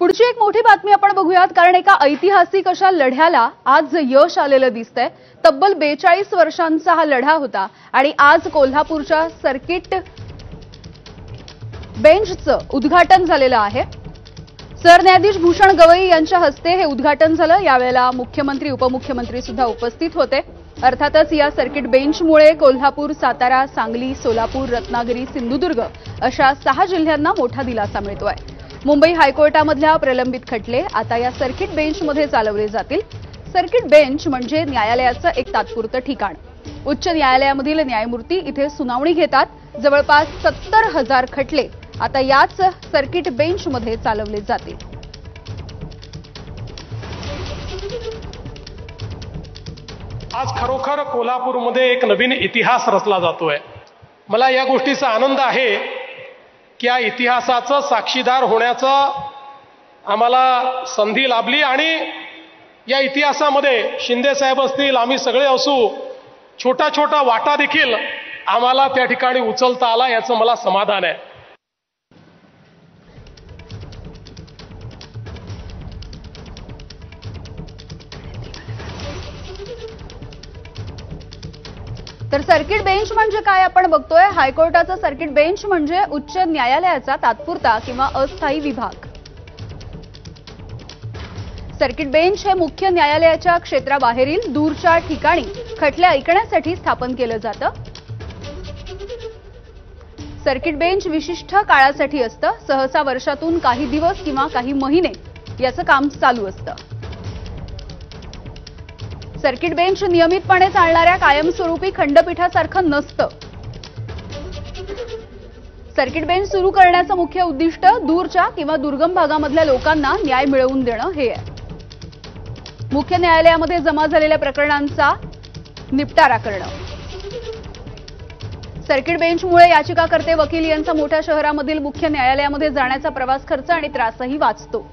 पुढची एक मोठी बातमी आपण बघूयात, कारण एका ऐतिहासिक अशा लढ्याला आज यश आलेलं दिसतंय। तब्बल 42 वर्षांचा हा लढा होता आणि आज कोल्हापूरच्या सर्किट बेंचचं उद्घाटन झालेलं आहे। सरन्यायाधीश भूषण गवई यांच्या हस्ते हे उद्घाटन झालं। यावेळेला मुख्यमंत्री उपमुख्यमंत्री सुद्धा उपस्थित होते। अर्थातच या सर्किट बेंचमुळे कोल्हापूर, सातारा, सांगली, सोलापूर, रत्नागिरी, सिंधुदुर्ग अशा 6 जिल्ह्यांना मोठा दिलासा मिळतोय। मुंबई हायकोर्टामधल्या प्रलंबित खटले आता या सर्किट बेंचमध्ये चालवले जातील। सर्किट बेंच म्हणजे न्यायालयाचं एक तात्पुरतं ठिकाण। उच्च न्यायालयामधील न्यायमूर्ती इथे सुनावणी घेतात। जवळपास 70,000 खटले आता याच सर्किट बेंचमध्ये चालवले जातील। आज खरोखर कोल्हापूरमध्ये एक नवीन इतिहास रचला जातोय। मला या गोष्टीचा आनंद आहे की या इतिहासाचं साक्षीदार होण्याचा आम्हाला संधी लाभली आणि या इतिहासामध्ये शिंदे साहेब असतील, आम्ही सगळे असू, छोटा छोटा वाटा देखील आम्हाला त्या ठिकाणी उचलता आला, याचं मला समाधान आहे। तर सर्किट बेंच म्हणजे काय आपण बघतोय। हायकोर्टाचा सर्किट बेंच म्हणजे उच्च न्यायालयाचा तात्पुरता किंवा अस्थायी विभाग। सर्किट बेंच हे मुख्य न्यायालयाच्या क्षेत्राबाहेरील दूरच्या ठिकाणी खटले ऐकण्यासाठी स्थापन केलं जातं। सर्किट बेंच विशिष्ट काळासाठी असतं। सहसा वर्षातून काही दिवस किंवा काही महिने याचं काम चालू असतं। सर्किट बेंच नियमितपणे चालणाऱ्या कायमस्वरूपी खंडपीठासारखं नसतं। सर्किट बेंच सुरू करण्याचं मुख्य उद्दिष्ट दूरच्या किंवा दुर्गम भागामधल्या लोकांना न्याय मिळवून देणं हे आहे। मुख्य न्यायालयामध्ये जमा झालेल्या प्रकरणांचा निपटारा करणं। सर्किट बेंचमुळे याचिकाकर्ते, वकील यांचा मोठ्या शहरामधील मुख्य न्यायालयामध्ये जाण्याचा प्रवास खर्च आणि त्रासही वाचतो।